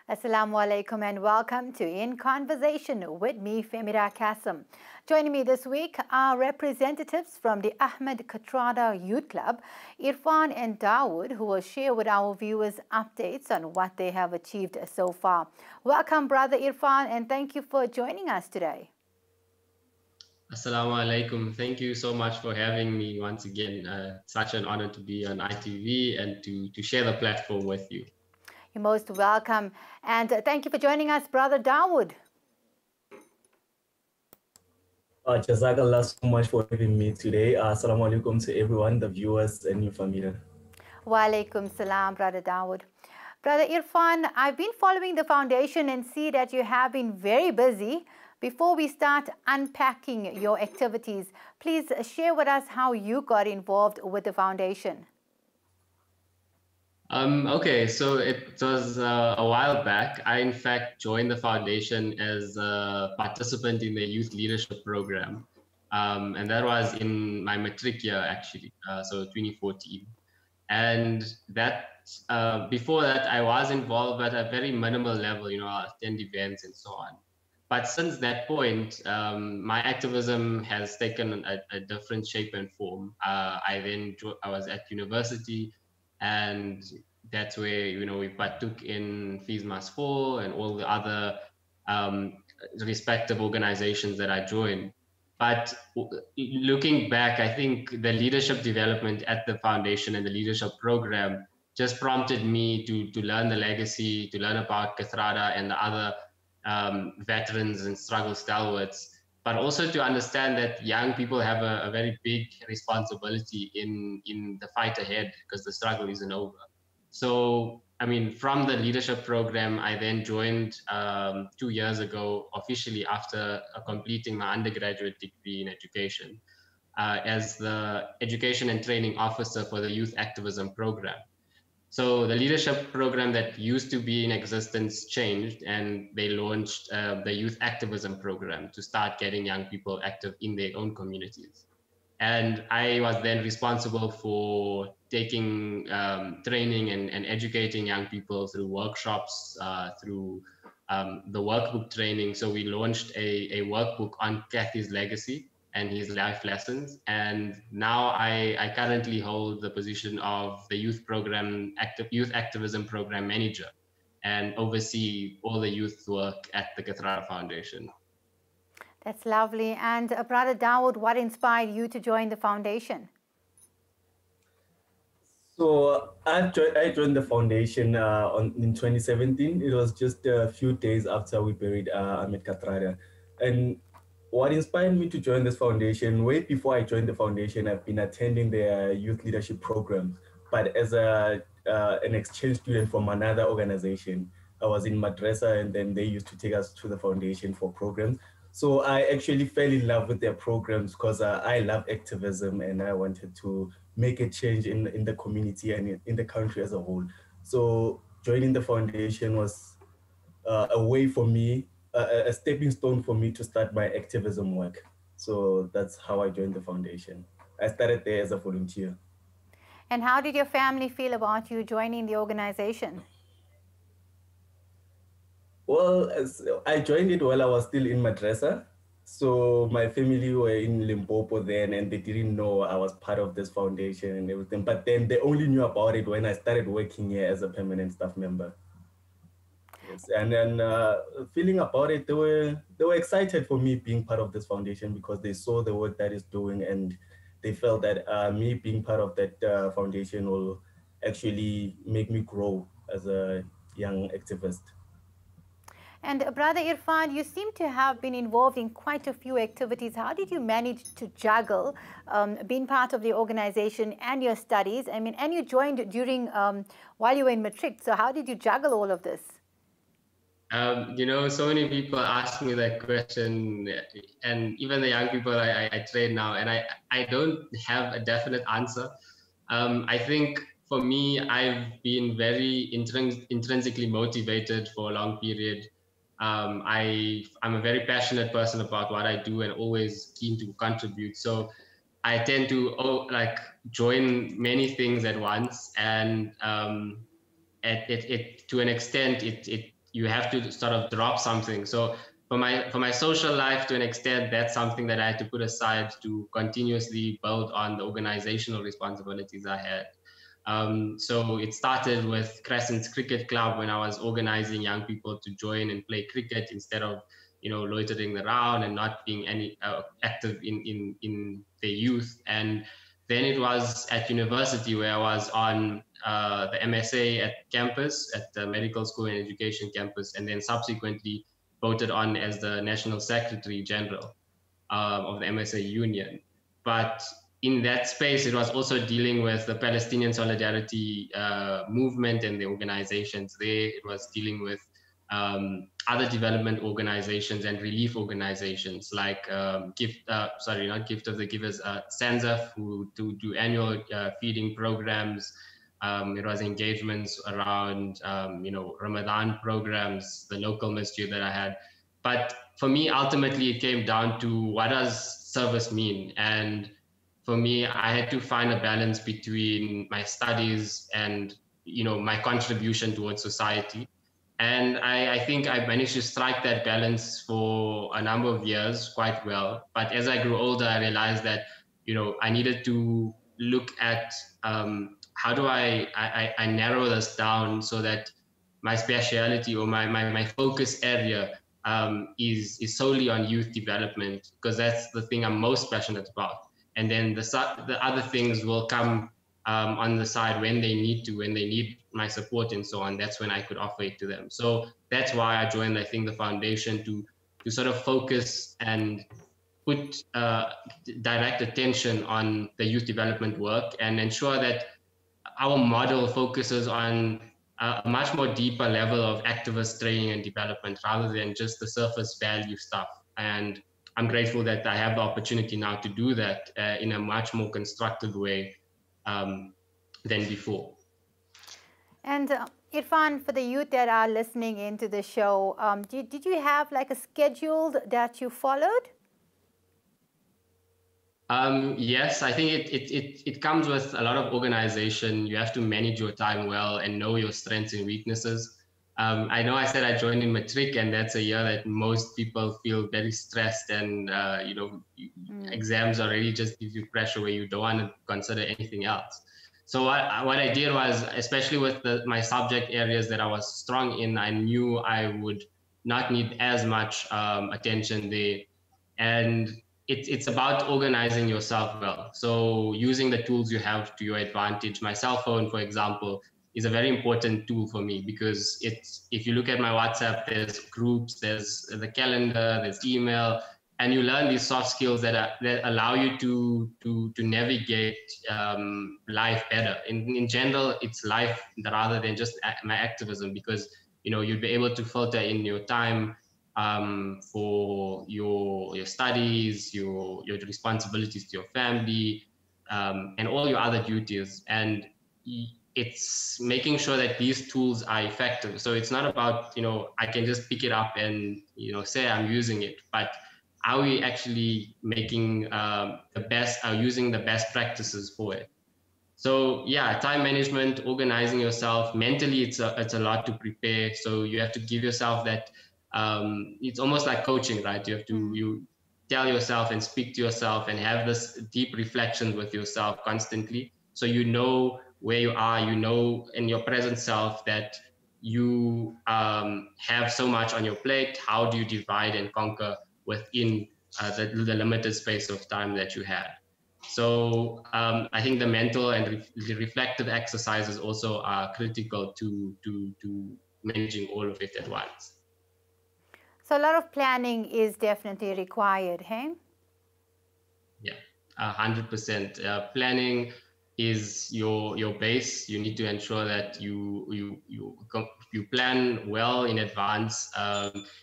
Assalamu alaikum and welcome to In Conversation with me, FEMIDA Kasim. Joining me this week are representatives from the Kathrada Youth Club, Irfan and Dawood, who will share with our viewers updates on what they have achieved so far. Welcome, Brother Irfan, and thank you for joining us today. Assalamu alaikum. Thank you so much for having me once again. Such an honor to be on ITV and to share the platform with you. You're most welcome. And thank you for joining us, Brother Dawood. Jazakallah so much for having me today. Assalamu alaikum to everyone, the viewers and your family. Wa alaikum salam, Brother Dawood. Brother Irfan, I've been following the foundation and see that you have been very busy. Before we start unpacking your activities, please share with us how you got involved with the foundation. Okay, so it was a while back. I, in fact, joined the foundation as a participant in the youth leadership program. And that was in my matric year, actually, so 2014. And that before that, I was involved at a very minimal level, I attend events and so on. But since that point, my activism has taken a different shape and form. I was at university, and that's where we partook in Fees Must Fall and all the other respective organizations that I joined. But looking back, I think the leadership development at the foundation and the leadership program just prompted me to learn the legacy, to learn about Kathrada and the other veterans and struggle stalwarts, but also to understand that young people have a very big responsibility in the fight ahead because the struggle isn't over. So, I mean, from the leadership program, I then joined 2 years ago, officially after completing my undergraduate degree in education, as the education and training officer for the youth activism program. So the leadership program that used to be in existence changed, and they launched the youth activism program to start getting young people active in their own communities. And I was then responsible for taking training and educating young people through workshops, through the workbook training. So we launched a workbook on Kathy's legacy and his life lessons. And now I currently hold the position of the youth activism program manager and oversee all the youth work at the Kathrada Foundation. That's lovely. And Brother Dawood, what inspired you to join the foundation? So I joined the foundation in 2017. It was just a few days after we buried Ahmed Kathrada. And what inspired me to join this foundation, way before I joined the foundation, I've been attending their youth leadership program, but as an exchange student from another organization. I was in madrasa, and then they used to take us to the foundation for programs. So I actually fell in love with their programs because I love activism and I wanted to make a change in the community and in the country as a whole. So joining the foundation was a way for me, a stepping stone for me to start my activism work. So that's how I joined the foundation. I started there as a volunteer. And how did your family feel about you joining the organization? Well, I joined it while I was still in madrasa. So my family were in Limpopo then, and they didn't know I was part of this foundation and everything. But then they only knew about it when I started working here as a permanent staff member. Yes, and then feeling about it, they were excited for me being part of this foundation because they saw the work that it's doing, and they felt that me being part of that foundation will actually make me grow as a young activist. And Brother Irfan, you seem to have been involved in quite a few activities. How did you manage to juggle being part of the organization and your studies? I mean, and you joined during while you were in matric. So how did you juggle all of this? So many people ask me that question, and even the young people I train now, and I don't have a definite answer. I think for me, I've been very intrinsically motivated for a long period. I'm a very passionate person about what I do and always keen to contribute. So I tend to join many things at once, and to an extent, it you have to sort of drop something. So for my social life, to an extent, that's something that I had to put aside to continuously build on the organizational responsibilities I had. So it started with Crescent's Cricket Club when I was organizing young people to join and play cricket instead of, loitering around and not being any active in their youth. And then it was at university where I was on the MSA at campus, at the Medical School and Education campus, and then subsequently voted on as the National Secretary General of the MSA Union. But in that space, it was also dealing with the Palestinian solidarity movement and the organizations there. It was dealing with other development organizations and relief organizations like not Gift of the Givers, SANZAF, who do annual feeding programs. It was engagements around, Ramadan programs, the local masjid that I had. But for me, ultimately, it came down to what does service mean? And for me, I had to find a balance between my studies and, my contribution towards society. And I think I managed to strike that balance for a number of years quite well. But as I grew older, I realized that, I needed to look at how do I narrow this down so that my speciality or my focus area is solely on youth development, because that's the thing I'm most passionate about. And then the other things will come on the side when they need my support and so on. That's when I could offer it to them. So that's why I joined, I think, the foundation to sort of focus and put direct attention on the youth development work and ensure that our model focuses on a much more deeper level of activist training and development rather than just the surface value stuff. And I'm grateful that I have the opportunity now to do that in a much more constructive way than before. And Irfan, for the youth that are listening into the show, did you have like a schedule that you followed? Yes, I think it comes with a lot of organization. You have to manage your time well and know your strengths and weaknesses. I know I said I joined in matric, and that's a year that most people feel very stressed, and exams already just give you pressure where you don't want to consider anything else. So what I did was, especially with my subject areas that I was strong in, I knew I would not need as much attention there. And it's about organizing yourself well. So using the tools you have to your advantage. My cell phone, for example, is a very important tool for me because if you look at my WhatsApp, there's groups, there's the calendar, there's email, and you learn these soft skills that allow you to navigate life better. In general, it's life rather than just my activism, because you'd be able to filter in your time for your studies, your responsibilities to your family, and all your other duties. And it's making sure that these tools are effective. So it's not about, I can just pick it up and, say I'm using it, but are we actually making using the best practices for it? So yeah, time management, organizing yourself mentally, it's a lot to prepare. So you have to give yourself that, it's almost like coaching, right? You have to, you tell yourself and speak to yourself and have this deep reflection with yourself constantly. So where you are, in your present self that you have so much on your plate. How do you divide and conquer within the limited space of time that you had? So I think the mental and reflective exercises also are critical to managing all of it at once. So a lot of planning is definitely required, hey? Yeah, 100%. Planning is your base. You need to ensure that you plan well in advance,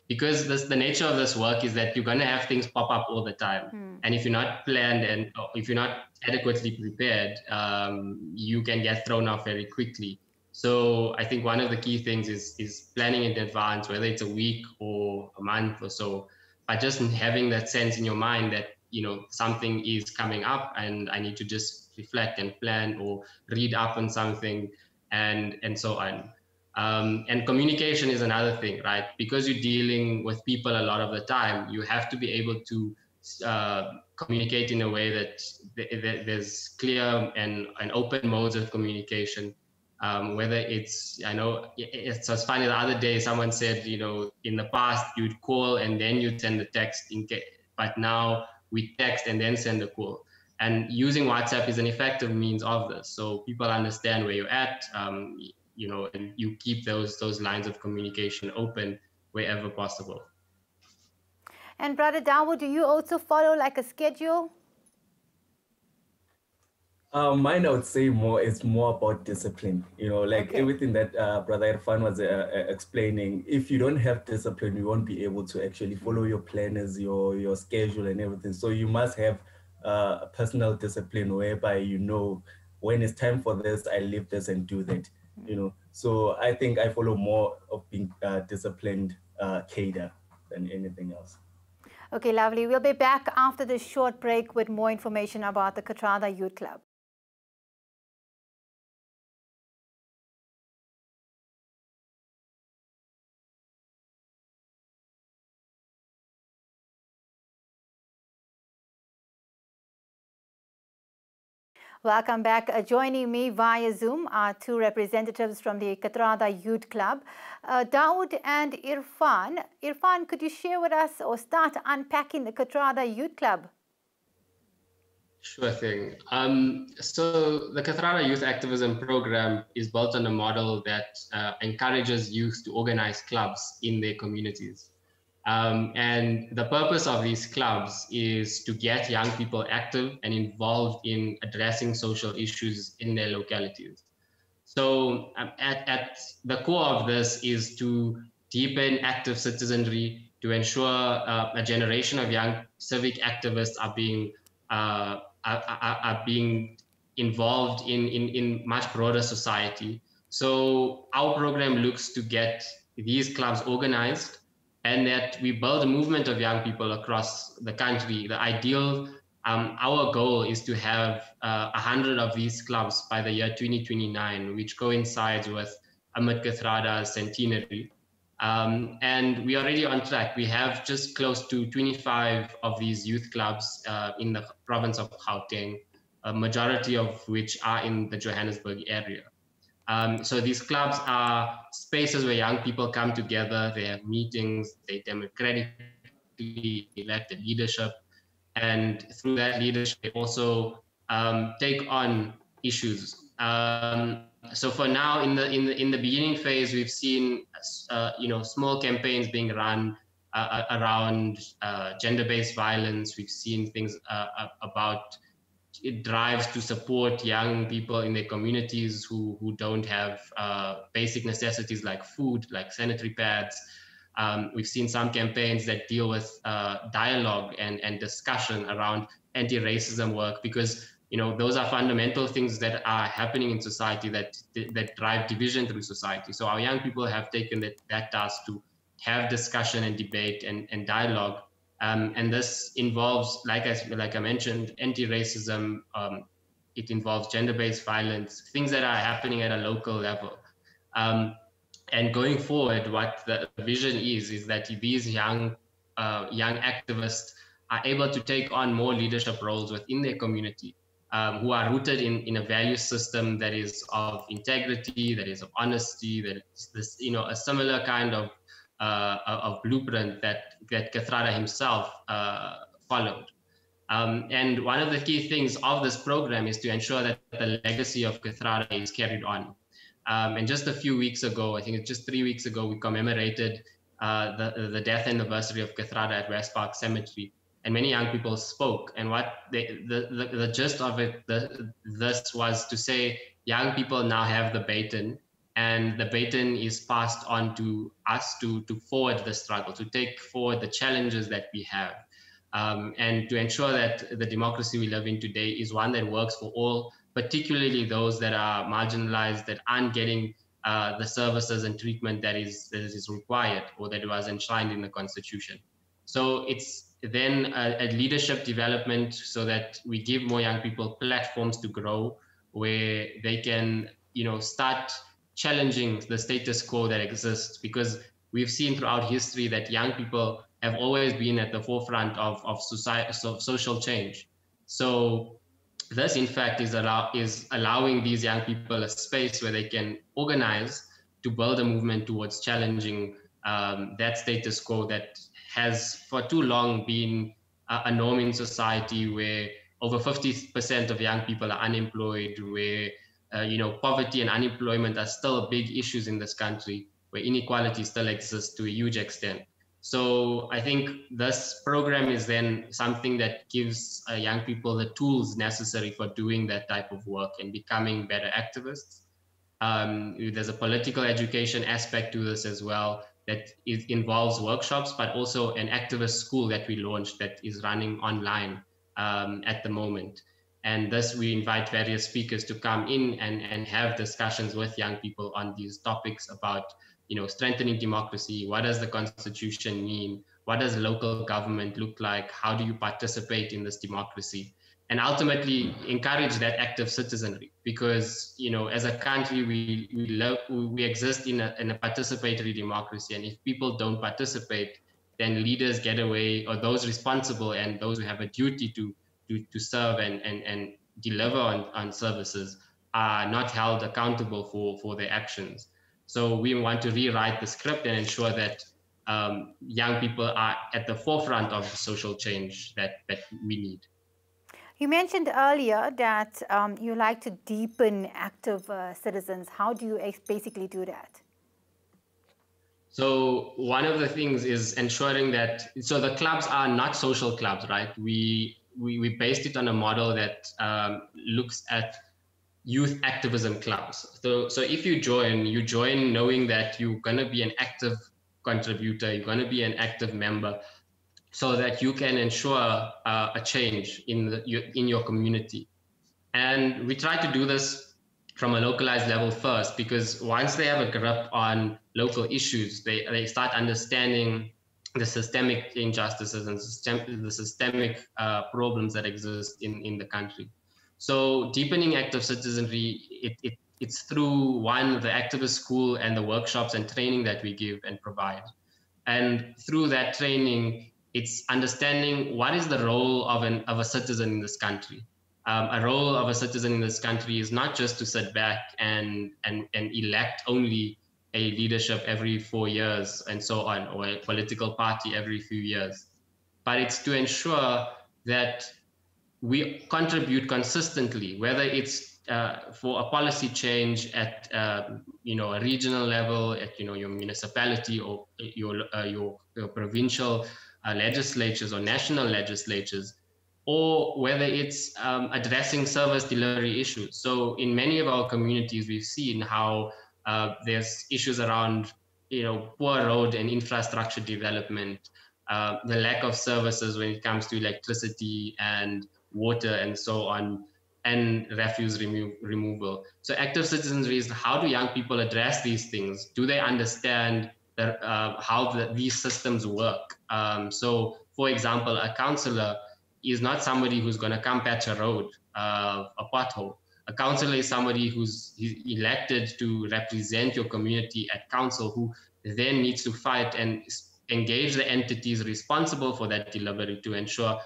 because the nature of this work is that you're going to have things pop up all the time. And if you're not planned and if you're not adequately prepared, you can get thrown off very quickly. So I think one of the key things is planning in advance, whether it's a week or a month or so, but just having that sense in your mind that something is coming up and I need to just reflect and plan or read up on something and so on. And communication is another thing, right? Because you're dealing with people a lot of the time, you have to be able to communicate in a way that there's clear and open modes of communication. Whether it's, I know it's funny, the other day someone said, in the past you'd call and then you'd send the text, but now we text and then send a call. And using WhatsApp is an effective means of this. So people understand where you're at, and you keep those lines of communication open wherever possible. And Brother Dawood, do you also follow like a schedule? Mine, I would say it's more about discipline. Okay. Everything that Brother Irfan was explaining. If you don't have discipline, you won't be able to actually follow your planners, your schedule, and everything. So you must have a personal discipline whereby when it's time for this, I leave this and do that. So I think I follow more of being disciplined cadre than anything else. Okay, lovely. We'll be back after this short break with more information about the Katrada Youth Club. Welcome back. Joining me via Zoom are two representatives from the Katrada Youth Club, Dawood and Irfan. Irfan, could you share with us or start unpacking the Katrada Youth Club? Sure thing. So the Kathrada Youth Activism Program is built on a model that encourages youth to organize clubs in their communities. And the purpose of these clubs is to get young people active and involved in addressing social issues in their localities. So at the core of this is to deepen active citizenry, to ensure a generation of young civic activists are being involved in much broader society. So our program looks to get these clubs organized, and that we build a movement of young people across the country. The ideal, our goal is to have 100 of these clubs by the year 2029, which coincides with Ahmed Kathrada's centenary. And we are already on track. We have just close to 25 of these youth clubs in the province of Gauteng, a majority of which are in the Johannesburg area. So these clubs are spaces where young people come together, they have meetings, they democratically elect the leadership, and through that leadership, they also take on issues. So for now, in the beginning phase, we've seen small campaigns being run around gender-based violence. We've seen things about drives to support young people in their communities who don't have basic necessities like food, like sanitary pads. We've seen some campaigns that deal with dialogue and discussion around anti-racism work, because those are fundamental things that are happening in society that drive division through society. So our young people have taken that task to have discussion and debate and dialogue. And this involves, like I mentioned, anti-racism. It involves gender-based violence, things that are happening at a local level. And going forward, what the vision is that these young activists are able to take on more leadership roles within their community, who are rooted in a value system that is of integrity, that is of honesty, that is this, a similar kind of blueprint that Kathrada himself followed. And one of the key things of this program is to ensure that the legacy of Kathrada is carried on. And just a few weeks ago, I think it's just 3 weeks ago, we commemorated the death anniversary of Kathrada at West Park Cemetery, and many young people spoke. And what the gist of it, this was to say, young people now have the baton, and the baton is passed on to us to forward the struggle, to take forward the challenges that we have, and to ensure that the democracy we live in today is one that works for all, particularly those that are marginalized, that aren't getting the services and treatment that is required or that was enshrined in the Constitution. So it's then a leadership development so that we give more young people platforms to grow, where they can start challenging the status quo that exists, because we've seen throughout history that young people have always been at the forefront of social change. So this, in fact, is allowing these young people a space where they can organize to build a movement towards challenging that status quo that has for too long been a norm in society, where over 50% of young people are unemployed, where poverty and unemployment are still big issues in this country, where inequality still exists to a huge extent. So I think this program is then something that gives young people the tools necessary for doing that type of work and becoming better activists. There's a political education aspect to this as well, that involves workshops, but also an activist school that we launched that is running online at the moment. And thus we invite various speakers to come in and have discussions with young people on these topics about strengthening democracy. What does the Constitution mean? What does local government look like? How do you participate in this democracy? And ultimately encourage that active citizenry, because as a country we exist in a participatory democracy, and if people don't participate, then leaders get away, or those responsible and those who have a duty to serve and deliver on services are not held accountable for their actions. So we want to rewrite the script and ensure that young people are at the forefront of the social change that we need. You mentioned earlier that you like to deepen active citizens. How do you basically do that? So one of the things is ensuring that, so the clubs are not social clubs, right? We based it on a model that looks at youth activism clubs. So if you join knowing that you're going to be an active contributor, you're going to be an active member, so that you can ensure a change in your community. And we try to do this from a localized level first, because once they have a grip on local issues, they start understanding the systemic injustices and the systemic problems that exist in the country. So deepening active citizenry, it's through the activist school and the workshops and training that we give and provide. And through that training, it's understanding what is the role of a citizen in this country. A role of a citizen in this country is not just to sit back and elect only a leadership every 4 years and so on, or a political party every few years, but it's to ensure that we contribute consistently, whether it's for a policy change at a regional level, at your municipality, or your provincial legislatures or national legislatures, or whether it's addressing service delivery issues. So in many of our communities, we've seen how there's issues around poor road and infrastructure development, the lack of services when it comes to electricity and water and so on, and refuse removal. So active citizenry is, how do young people address these things? Do they understand how these systems work? So for example, a councillor is not somebody who's going to come patch a road, a pothole. A councillor is somebody who's elected to represent your community at council, who then needs to fight and engage the entities responsible for that delivery to ensure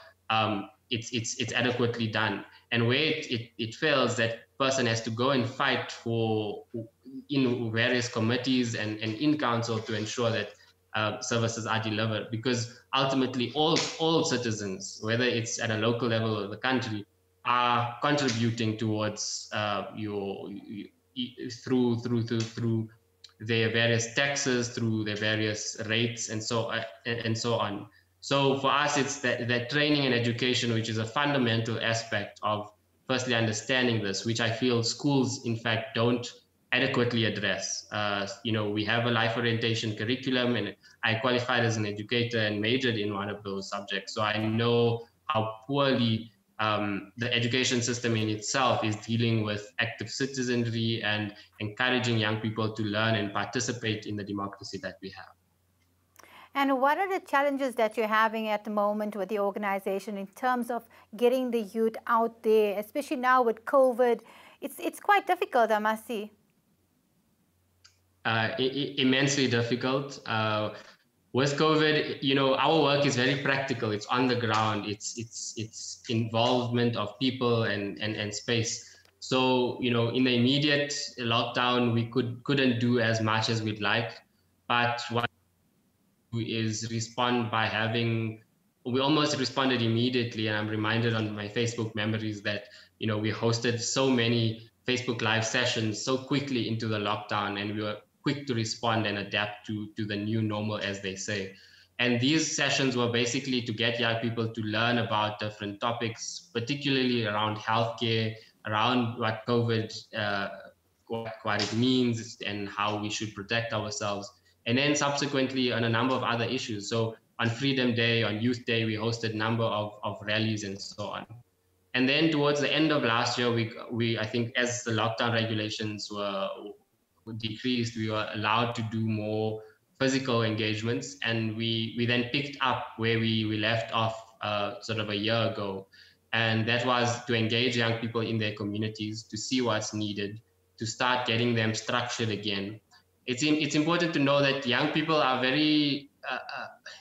it's adequately done. And where it fails, that person has to go and fight in various committees and in council to ensure that services are delivered, because ultimately all citizens, whether it's at a local level or the country, are contributing towards through their various taxes, through their various rates, and so on. So for us, it's that training and education, which is a fundamental aspect of firstly understanding this, which I feel schools, in fact, don't adequately address. We have a life orientation curriculum, and I qualified as an educator and majored in one of those subjects. So I know how poorly the education system in itself is dealing with active citizenry and encouraging young people to learn and participate in the democracy that we have. And what are the challenges that you're having at the moment with the organization in terms of getting the youth out there, especially now with COVID? It's quite difficult, I must say. immensely difficult. With COVID, our work is very practical. It's on the ground. It's involvement of people and space. So, in the immediate lockdown, we couldn't do as much as we'd like. But what we do is respond by we almost responded immediately. And I'm reminded on my Facebook memories that, we hosted so many Facebook live sessions so quickly into the lockdown, and we were quick to respond and adapt to the new normal, as they say. And these sessions were basically to get young people to learn about different topics, particularly around healthcare, around what COVID, what it means, and how we should protect ourselves. And then subsequently on a number of other issues. So on Freedom Day, on Youth Day, we hosted a number of rallies and so on. And then towards the end of last year, we I think as the lockdown regulations were decreased, we were allowed to do more physical engagements, and we then picked up where we left off sort of a year ago, and that was to engage young people in their communities, to see what's needed, to start getting them structured again. It's important to know that young people are very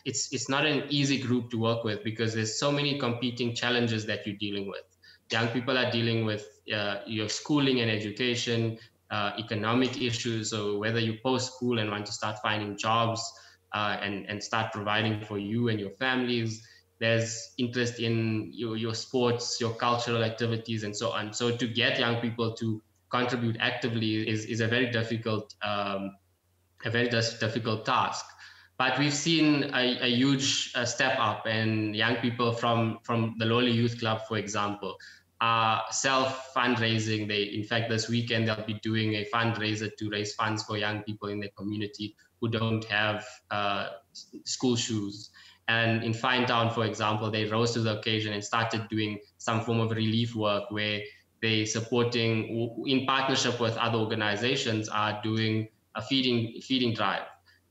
it's not an easy group to work with, because there's so many competing challenges that you're dealing with. Young people are dealing with your schooling and education, economic issues. So whether you post school and want to start finding jobs and start providing for you and your families, there's interest in your sports, your cultural activities, and so on. So to get young people to contribute actively is a very difficult task. But we've seen a huge step up, and young people from the Lowly Youth Club, for example, are self-fundraising. In fact, this weekend, they'll be doing a fundraiser to raise funds for young people in their community who don't have school shoes. And in Fine Town, for example, they rose to the occasion and started doing some form of relief work where they supporting, in partnership with other organizations, are doing a feeding drive.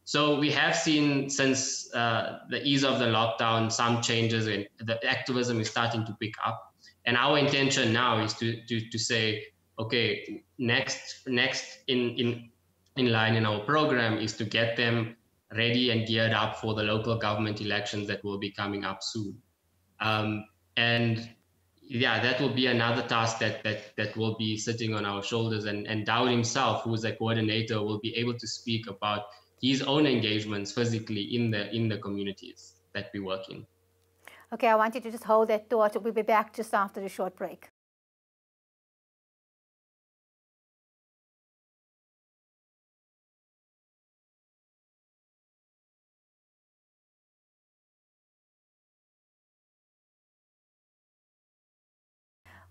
So we have seen since the ease of the lockdown, some changes, and the activism is starting to pick up. And our intention now is to say, okay, next in line in our program is to get them ready and geared up for the local government elections that will be coming up soon. And yeah, that will be another task that will be sitting on our shoulders. And Daud himself, who is a coordinator, will be able to speak about his own engagements physically in the communities that we work in. Okay, I want you to just hold that thought. We'll be back just after a short break.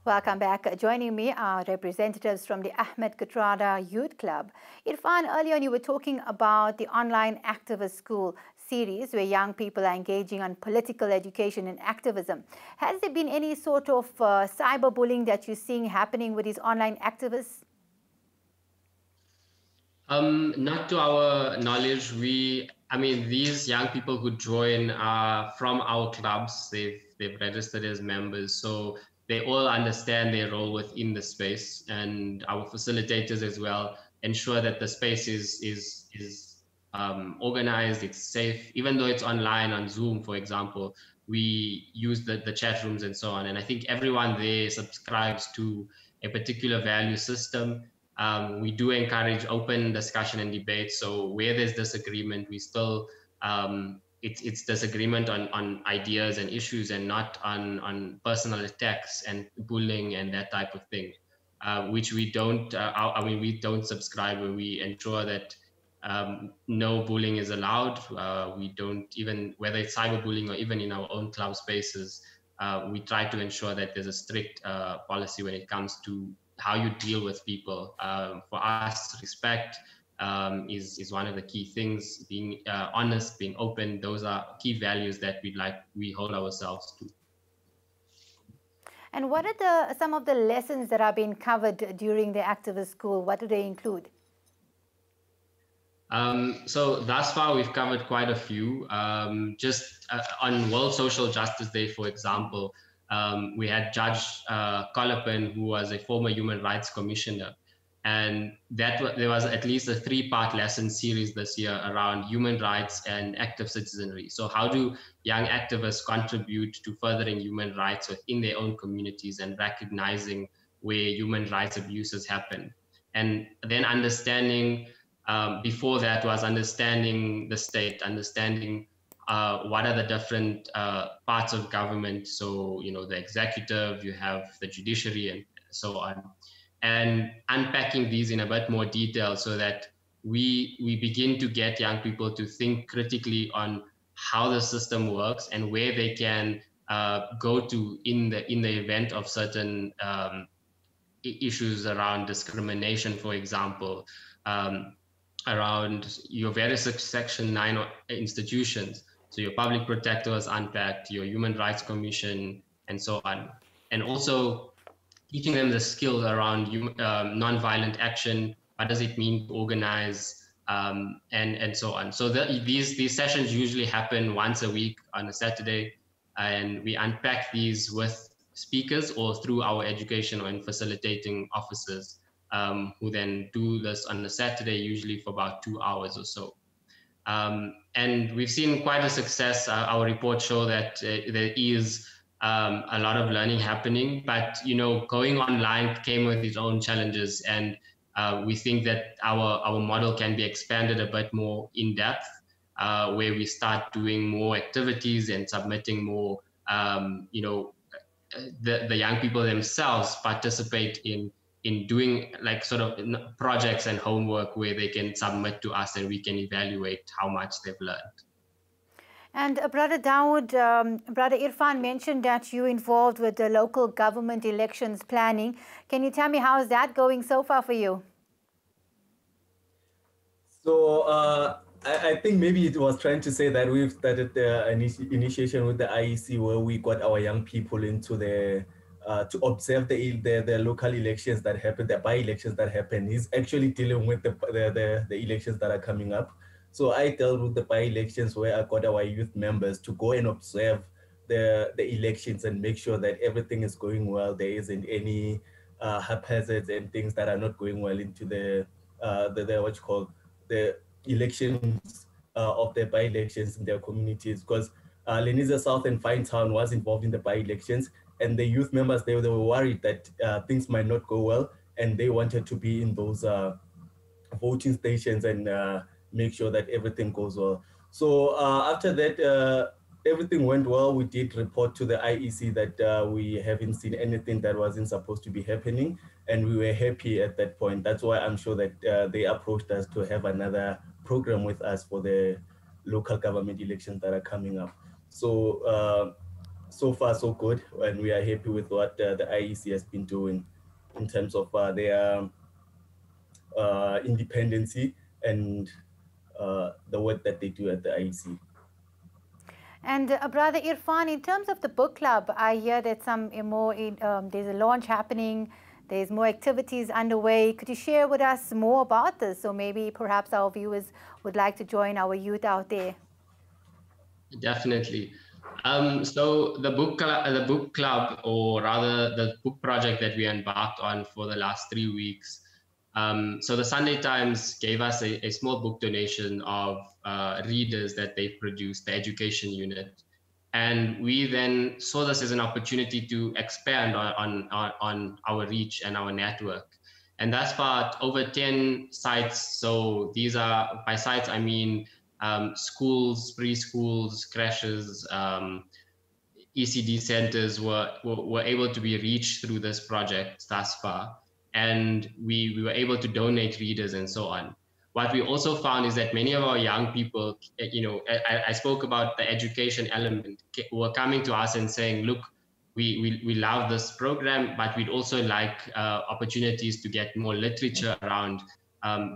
Welcome back. Joining me are representatives from the Katrada Youth Club. Irfan, earlier on you were talking about the online activist school series where young people are engaging on political education and activism. Has there been any sort of cyberbullying that you're seeing happening with these online activists? Not to our knowledge. These young people who join are from our clubs. They've registered as members, so they all understand their role within the space, and our facilitators as well ensure that the space is organized, it's safe. Even though it's online on Zoom, for example, we use the chat rooms and so on. And I think everyone there subscribes to a particular value system. We do encourage open discussion and debate. So where there's disagreement, we still it's disagreement on ideas and issues, and not on personal attacks and bullying and that type of thing, which we don't. We don't subscribe. We ensure that no bullying is allowed. We don't, even whether it's cyberbullying or even in our own club spaces, we try to ensure that there's a strict policy when it comes to how you deal with people. For us, respect is one of the key things. Being honest, being open, those are key values that we hold ourselves to. And what are some of the lessons that are being covered during the activist school? What do they include? So thus far, we've covered quite a few. Just on World Social Justice Day, for example, we had Judge Colopin, who was a former human rights commissioner. And there was at least a 3-part lesson series this year around human rights and active citizenry. So how do young activists contribute to furthering human rights within their own communities and recognizing where human rights abuses happen? And then understanding, before that was understanding the state, understanding what are the different parts of government. So, the executive, you have the judiciary, and so on, and unpacking these in a bit more detail so that we begin to get young people to think critically on how the system works and where they can go to in the event of certain issues around discrimination, for example, um, around your various Section 9 institutions. So your public protector is unpacked, your Human Rights Commission, and so on. And also teaching them the skills around nonviolent action. What does it mean to organize, and so on. So these sessions usually happen once a week on a Saturday, and we unpack these with speakers or through our education and facilitating officers, who then do this on a Saturday, usually for about 2 hours or so. And we've seen quite a success. Our reports show that there is a lot of learning happening, but going online came with its own challenges, and we think that our model can be expanded a bit more in depth, where we start doing more activities and submitting more. The young people themselves participate in doing like sort of projects and homework where they can submit to us and we can evaluate how much they've learned. And Brother Dawood, Brother Irfan mentioned that you're involved with the local government elections planning. Can you tell me how is that going so far for you? So I think maybe it was trying to say that we've started the initiation with the IEC, where we got our young people into the to observe the local elections that happen, the by-elections that happen. He's actually dealing with the elections that are coming up. So I dealt with the by-elections, where I got our youth members to go and observe the elections and make sure that everything is going well. There isn't any haphazards and things that are not going well into the what you call the elections of the by-elections in their communities. Because Leniza South and Finetown was involved in the by-elections, and the youth members, they were worried that things might not go well, and they wanted to be in those voting stations and make sure that everything goes well. So after that, everything went well. We did report to the IEC that we haven't seen anything that wasn't supposed to be happening, and we were happy at that point. That's why I'm sure that they approached us to have another program with us for the local government elections that are coming up. So so far so good, and we are happy with what the IEC has been doing in terms of their independency and the work that they do at the IEC. And Brother Irfan, in terms of the book club, I hear that there's a launch happening, there's more activities underway. Could you share with us more about this? So maybe perhaps our viewers would like to join our youth out there. Definitely. So the book club, or rather the book project that we embarked on for the last 3 weeks. So the Sunday Times gave us a small book donation of readers that they produced, the education unit. And we then saw this as an opportunity to expand on our reach and our network. And thus far, over 10 sites. So these are, by sites, I mean schools, preschools, creches, ECD centers were able to be reached through this project thus far. And we were able to donate readers and so on. What we also found is that many of our young people, I spoke about the education element, were coming to us and saying, look, we love this program, but we'd also like opportunities to get more literature around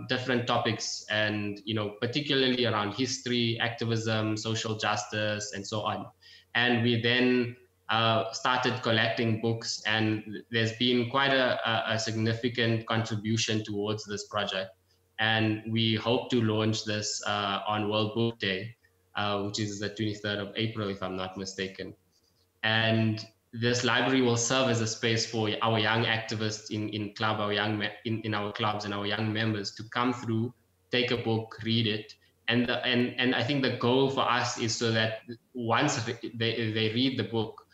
different topics, and particularly around history, activism, social justice, and so on. And we then started collecting books, and there's been quite a significant contribution towards this project. And we hope to launch this on World Book Day, which is the 23rd of April, if I'm not mistaken. And this library will serve as a space for our young activists in club, in our clubs and our young members to come through, take a book, read it. And I think the goal for us is so that once they read the book,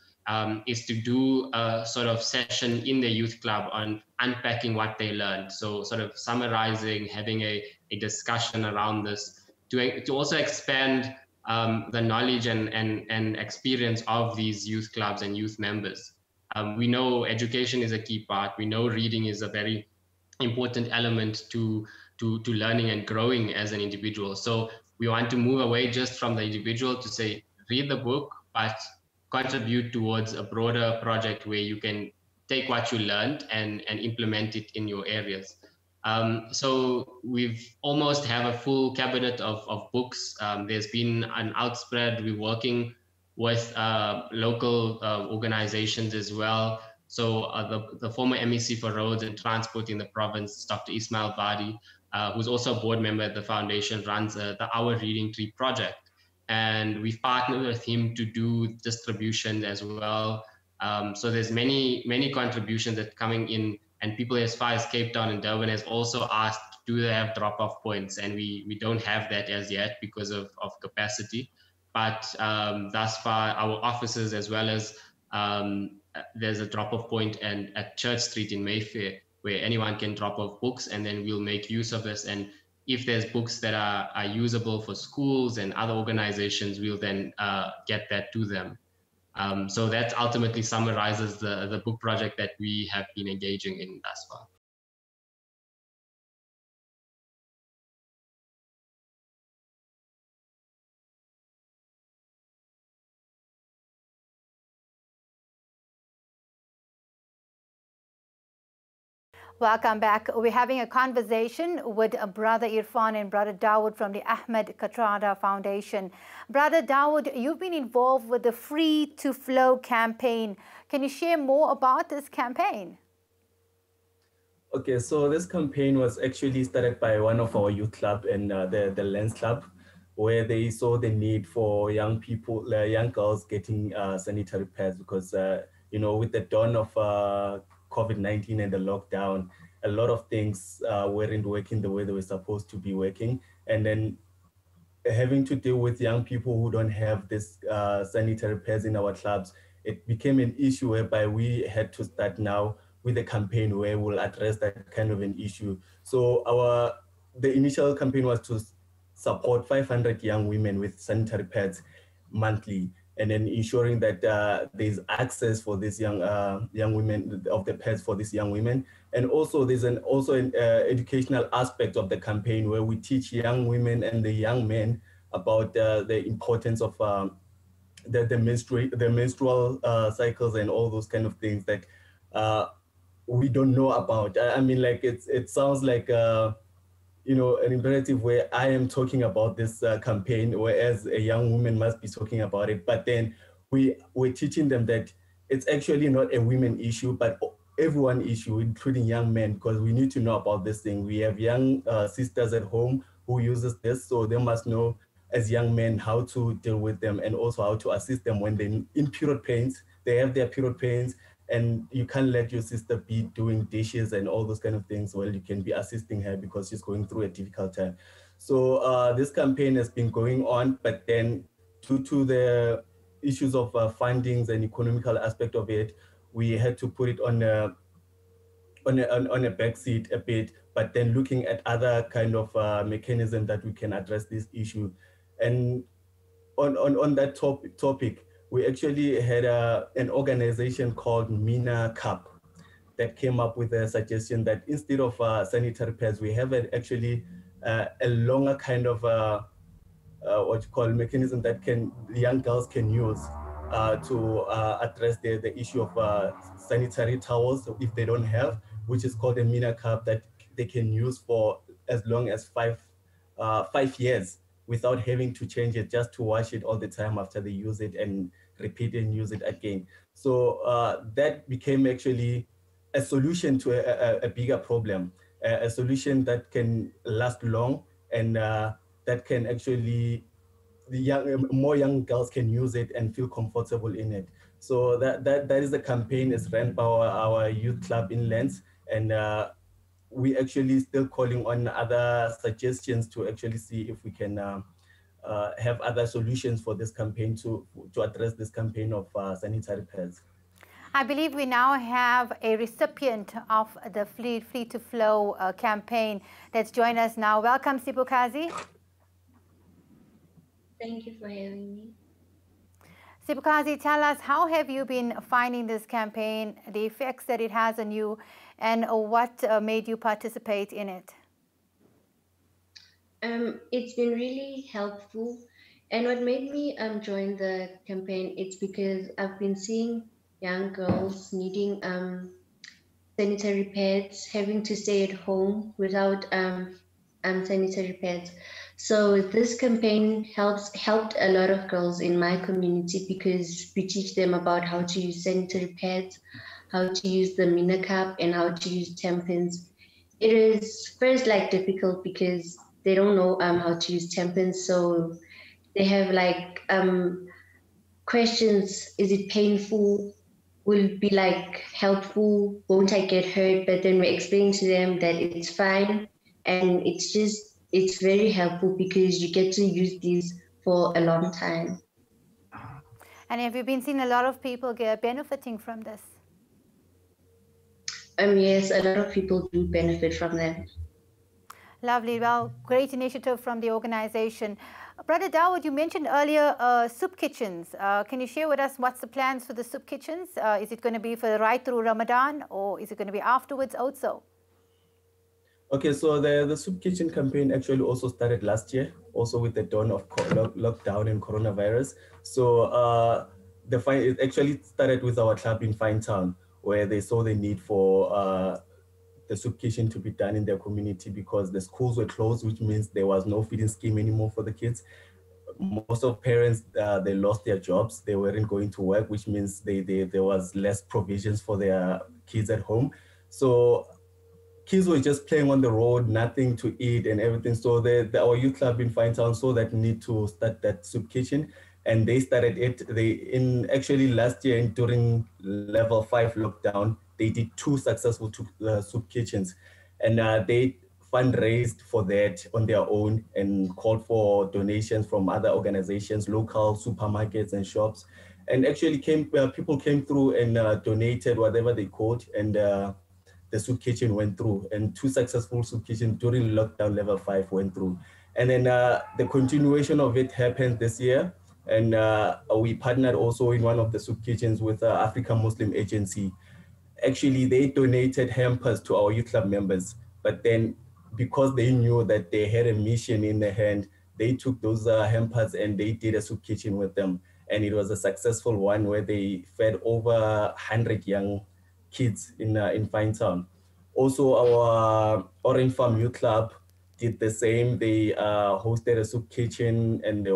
is to do a sort of session in the youth club on unpacking what they learned. So sort of summarizing, having a discussion around this, to also expand the knowledge and experience of these youth clubs and youth members. We know education is a key part. We know reading is a very important element to learning and growing as an individual. So we want to move away just from the individual to say, read the book, but contribute towards a broader project where you can take what you learned and implement it in your areas. So we've almost have a full cabinet of books. There's been an outspread. We're working with local organizations as well. So the former MEC for Roads and Transport in the province, Dr. Ismail Badi, who's also a board member at the foundation, runs the Our Reading Tree project. And we've partnered with him to do distribution as well. So there's many contributions that are coming in, and people as far as Cape Town and Durban has also asked, do they have drop-off points? And we don't have that as yet because of capacity. But thus far, our offices, as well as there's a drop-off point at Church Street in Mayfair, where anyone can drop off books, and then we'll make use of this. And if there's books that are usable for schools and other organizations, we'll then get that to them. So that ultimately summarizes the book project that we have been engaging in thus far. Welcome back. We're having a conversation with Brother Irfan and Brother Dawood from the Ahmed Katrada Foundation. Brother Dawood, you've been involved with the Free to Flow campaign. Can you share more about this campaign? Okay, so this campaign was actually started by one of our youth club and the Lens Club, where they saw the need for young people, young girls getting sanitary pads because, you know, with the dawn of COVID-19 and the lockdown, a lot of things weren't working the way they were supposed to be working. And then having to deal with young people who don't have this sanitary pads in our clubs, it became an issue whereby we had to start now with a campaign where we'll address that kind of an issue. So the initial campaign was to support 500 young women with sanitary pads monthly, and then ensuring that there's access for these young women of the pads for these young women. And also there's an educational aspect of the campaign where we teach young women and the young men about the importance of the menstrual cycles and all those kind of things that we don't know about. I mean, like it sounds like you know, an imperative where I am talking about this campaign, whereas a young woman must be talking about it. But then we're teaching them that it's actually not a women issue, but everyone issue, including young men, because we need to know about this thing. We have young sisters at home who uses this, so they must know as young men how to deal with them and also how to assist them when they're in period pains. They have their period pains, and you can't let your sister be doing dishes and all those kind of things. Well, you can be assisting her because she's going through a difficult time. So this campaign has been going on, but then due to the issues of fundings and economical aspect of it, we had to put it on a backseat a bit, but then looking at other kind of mechanism that we can address this issue. And on that topic, we actually had an organization called Mina Cup that came up with a suggestion that instead of sanitary pads, we have actually a longer kind of what you call mechanism that young girls can use to address the issue of sanitary towels if they don't have, which is called a Mina Cup that they can use for as long as 5 years without having to change it, just to wash it all the time after they use it and repeat and use it again. So that became actually a solution to a bigger problem, a solution that can last long and that can actually, more young girls can use it and feel comfortable in it. So that is the campaign. It's run by our youth club in Lens, and we actually still calling on other suggestions to actually see if we can have other solutions for this campaign to address this campaign of sanitary pads. I believe we now have a recipient of the Free to Flow campaign that's joined us now. Welcome, Sibukazi. Thank you for having me. Sibukazi, tell us, how have you been finding this campaign, the effects that it has on you, and what made you participate in it? It's been really helpful. And what made me join the campaign, it's because I've been seeing young girls needing sanitary pads, having to stay at home without sanitary pads. So this campaign helped a lot of girls in my community because we teach them about how to use sanitary pads, how to use the Mina cup, and how to use tampons. It is first like difficult because they don't know how to use tampons, so they have like questions. Is it painful? Will it be like helpful? Won't I get hurt? But then we explain to them that it's fine, and it's very helpful because you get to use these for a long time. And have you been seeing a lot of people benefiting from this? Yes, a lot of people do benefit from them. Lovely. Well, great initiative from the organization. Brother Dawood, you mentioned earlier soup kitchens. Can you share with us what's the plans for the soup kitchens? Is it going to be for right through Ramadan, or is it going to be afterwards also? Okay, so the soup kitchen campaign actually also started last year, also with the dawn of lockdown and coronavirus. So it actually started with our club in Finetown, where they saw the need for the soup kitchen to be done in their community because the schools were closed, which means there was no feeding scheme anymore for the kids. Most of parents, they lost their jobs. They weren't going to work, which means there was less provisions for their kids at home. So kids were just playing on the road, nothing to eat and everything. So our youth club in Finetown saw that need to start that soup kitchen, and they started it. Actually last year during level 5 lockdown, they did 2 successful soup kitchens, and they fundraised for that on their own and called for donations from other organizations, local supermarkets and shops, and actually people came through and donated whatever they could, and the soup kitchen went through, and 2 successful soup kitchens during lockdown level 5 went through. And then the continuation of it happened this year. And we partnered also in one of the soup kitchens with African Muslim Agency. Actually, they donated hampers to our youth club members, but then because they knew that they had a mission in their hand, they took those hampers and they did a soup kitchen with them. And it was a successful one where they fed over 100 young kids in Finetown. Also, our Orange Farm Youth Club did the same. They hosted a soup kitchen and they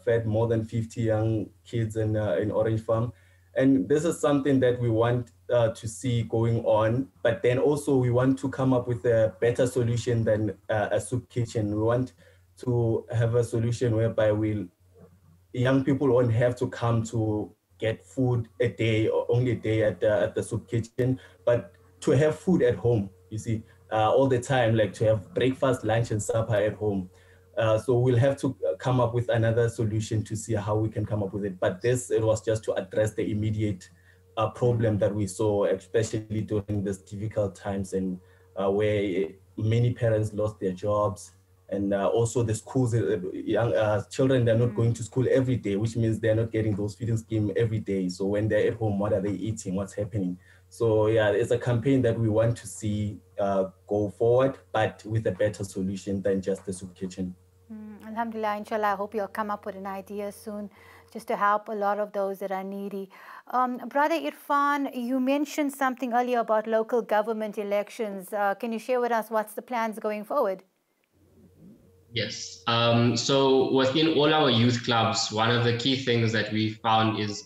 fed more than 50 young kids in Orange Farm. And this is something that we want to see going on, but then also we want to come up with a better solution than a soup kitchen. We want to have a solution whereby young people won't have to come to get food a day or only a day at the soup kitchen, but to have food at home, you see, all the time, like to have breakfast, lunch, and supper at home. So we'll have to come up with another solution to see how we can come up with it. But it was just to address the immediate problem that we saw, especially during these difficult times and where many parents lost their jobs. And also the schools, young children, they're not going to school every day, which means they're not getting those feeding scheme every day. So when they're at home, what are they eating? What's happening? So yeah, it's a campaign that we want to see go forward, but with a better solution than just the soup kitchen. Alhamdulillah, inshallah, I hope you'll come up with an idea soon just to help a lot of those that are needy. Brother Irfan, you mentioned something earlier about local government elections. Can you share with us what's the plans going forward? Yes. So within all our youth clubs, one of the key things that we found is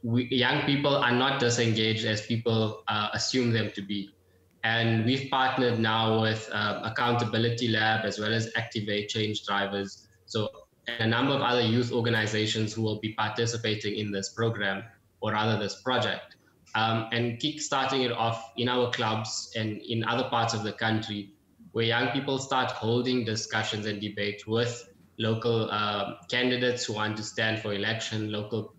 young people are not disengaged as people assume them to be. And we've partnered now with Accountability Lab as well as Activate Change Drivers. So a number of other youth organizations who will be participating in this program. or rather this project, and kick-starting it off in our clubs and in other parts of the country, where young people start holding discussions and debates with local candidates who want to stand for election, local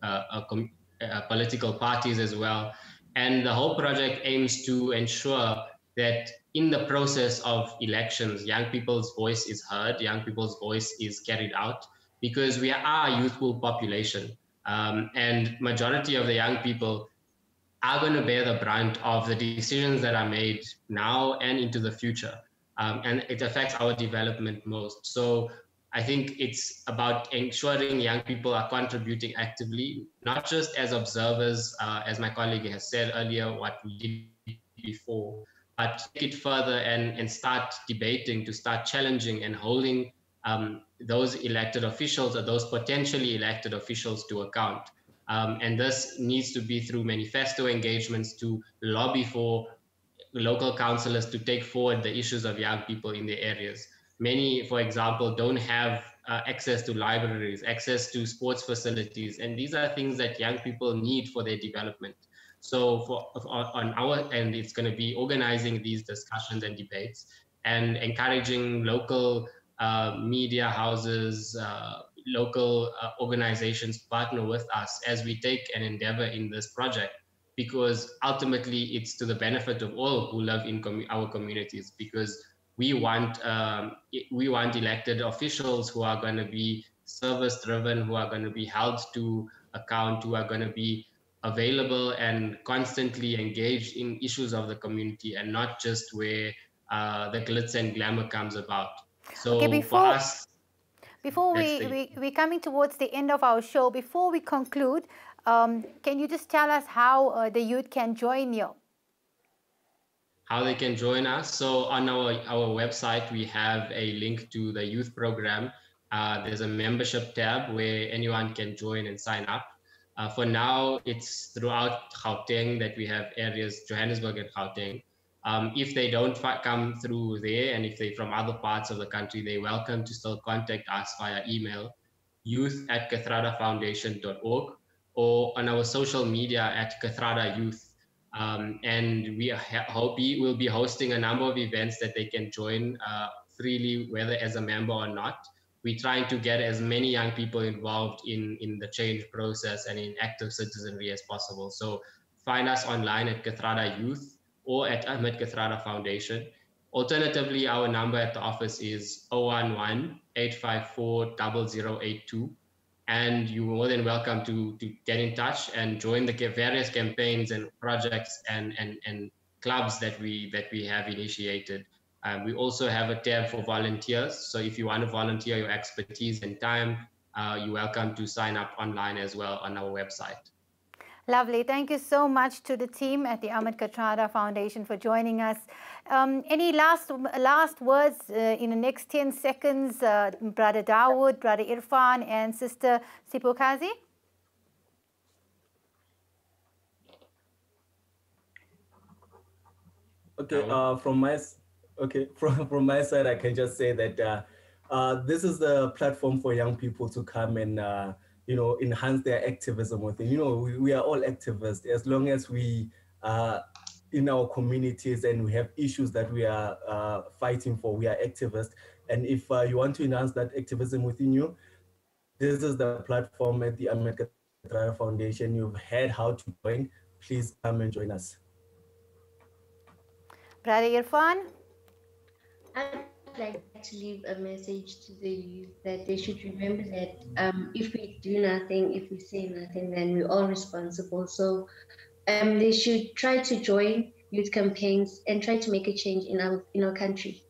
political parties as well. And the whole project aims to ensure that in the process of elections, young people's voice is heard, young people's voice is carried out, because we are a youthful population. And majority of the young people are going to bear the brunt of the decisions that are made now and into the future. And it affects our development most. So I think it's about ensuring young people are contributing actively, not just as observers, as my colleague has said earlier, what we did before, but take it further and start debating, to start challenging and holding those elected officials or those potentially elected officials to account. And this needs to be through manifesto engagements, to lobby for local councillors to take forward the issues of young people in their areas. Many, for example, don't have access to libraries, access to sports facilities, and these are things that young people need for their development. So on our end, it's going to be organizing these discussions and debates and encouraging local media houses, local organizations partner with us as we take an endeavor in this project, because ultimately it's to the benefit of all who live in our communities, because we want elected officials who are going to be service driven, who are going to be held to account, who are going to be available and constantly engaged in issues of the community, and not just where the glitz and glamour comes about. So okay, for us, before we're coming towards the end of our show, before we conclude, can you just tell us how the youth can join you? How they can join us? So on our website, we have a link to the youth program. There's a membership tab where anyone can join and sign up. For now, it's throughout Gauteng that we have areas, Johannesburg and Gauteng. If they don't come through there, and if they're from other parts of the country, they're welcome to still contact us via email, youth@kathradafoundation.org, or on our social media at Kathrada Youth. And we'll be hosting a number of events that they can join freely, whether as a member or not. We're trying to get as many young people involved in the change process and in active citizenry as possible. So find us online at Kathrada Youth or at Ahmed Kathrada Foundation. Alternatively, our number at the office is 011-854-0082. And you're more than welcome to get in touch and join the various campaigns and projects and clubs that we have initiated. We also have a tab for volunteers. So if you want to volunteer your expertise and time, you're welcome to sign up online as well on our website. Lovely. Thank you so much to the team at the Ahmed Katrada Foundation for joining us. Any last words in the next 10 seconds, Brother Dawood, Brother Irfan, and Sister Sipokazi? Okay, from my side, I can just say that this is the platform for young people to come and enhance their activism within. We are all activists. As long as we are in our communities and we have issues that we are fighting for, we are activists. And if you want to enhance that activism within you, this is the platform at the Ahmed Katrada Foundation. You've heard how to join. Please come and join us. Brother Irfan? I'd like to leave a message to the youth that they should remember that if we do nothing, if we say nothing, then we're all responsible. So they should try to join youth campaigns and try to make a change in our country.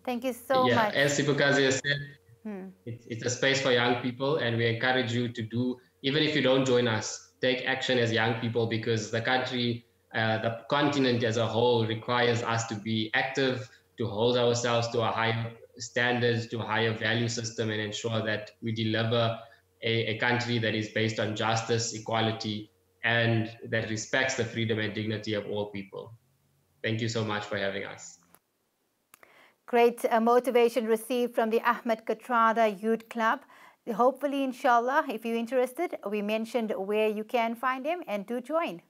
Thank you so much. As Sipokazi has said, it's a space for young people, and we encourage you to do, even if you don't join us, take action as young people, because the country, the continent as a whole requires us to be active, to hold ourselves to a higher standards, to a higher value system, and ensure that we deliver a country that is based on justice, equality, and that respects the freedom and dignity of all people. Thank you so much for having us. Great motivation received from the Ahmed Katrada Youth Club. Hopefully, inshallah, if you're interested, we mentioned where you can find him, and do join.